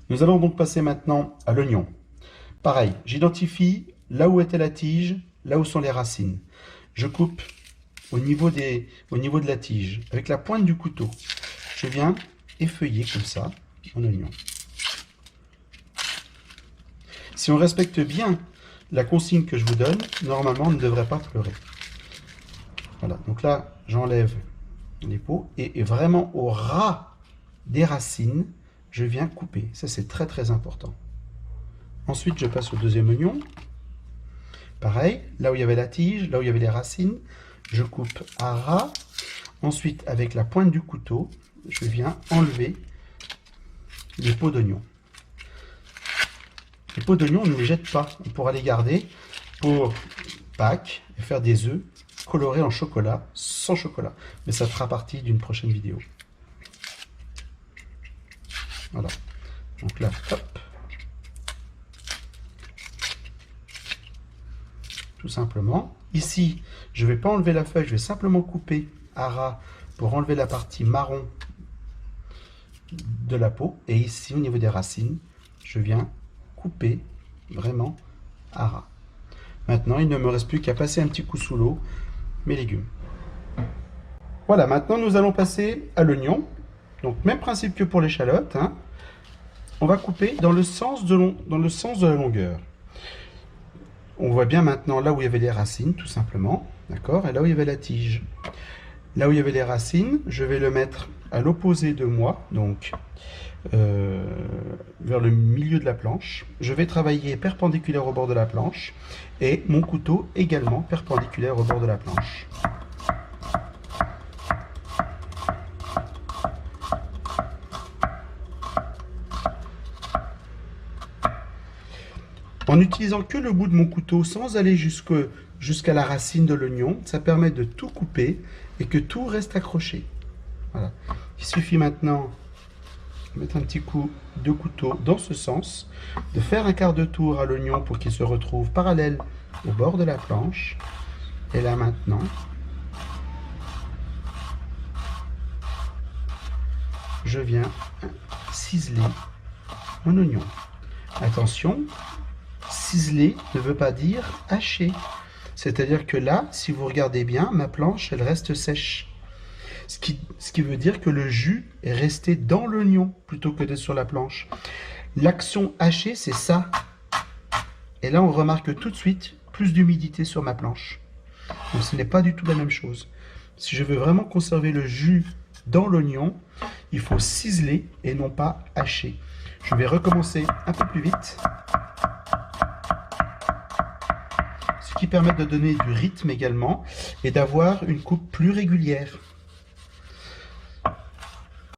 Nous allons donc passer maintenant à l'oignon. Pareil, j'identifie là où était la tige, là où sont les racines. Je coupe au niveau de la tige. Avec la pointe du couteau, je viens effeuiller comme ça mon oignon. Si on respecte bien la consigne que je vous donne, normalement on ne devrait pas pleurer. Voilà, donc là j'enlève les peaux et vraiment au ras des racines, je viens couper. Ça c'est très très important. Ensuite je passe au deuxième oignon. Pareil, là où il y avait la tige, là où il y avait les racines, je coupe à ras. Ensuite avec la pointe du couteau, je viens enlever les peaux d'oignon. Les peaux d'oignon, on ne les jette pas. On pourra les garder pour Pâques et faire des œufs colorés en chocolat, sans chocolat. Mais ça fera partie d'une prochaine vidéo. Voilà. Donc là, hop. Tout simplement. Ici, je ne vais pas enlever la feuille, je vais simplement couper à ras pour enlever la partie marron de la peau. Et ici, au niveau des racines, je viens couper vraiment à ras. Maintenant, il ne me reste plus qu'à passer un petit coup sous l'eau mes légumes. Voilà, maintenant nous allons passer à l'oignon. Donc même principe que pour l'échalote, hein. On va couper dans le sens de la longueur. On voit bien maintenant là où il y avait les racines, tout simplement, d'accord, et là où il y avait la tige. Là où il y avait les racines, je vais le mettre à l'opposé de moi, donc vers le milieu de la planche. Je vais travailler perpendiculaire au bord de la planche et mon couteau également perpendiculaire au bord de la planche. En n'utilisant que le bout de mon couteau sans aller jusqu'à la racine de l'oignon, ça permet de tout couper et que tout reste accroché. Voilà. Il suffit maintenant de mettre un petit coup de couteau dans ce sens, de faire un quart de tour à l'oignon pour qu'il se retrouve parallèle au bord de la planche. Et là maintenant, je viens ciseler mon oignon. Attention, ciseler ne veut pas dire hacher. C'est-à-dire que là, si vous regardez bien, ma planche, elle reste sèche. Ce qui veut dire que le jus est resté dans l'oignon plutôt que d'être sur la planche. L'action hacher, c'est ça. Et là, on remarque tout de suite plus d'humidité sur ma planche. Donc ce n'est pas du tout la même chose. Si je veux vraiment conserver le jus dans l'oignon, il faut ciseler et non pas hacher. Je vais recommencer un peu plus vite. Ce qui permet de donner du rythme également et d'avoir une coupe plus régulière.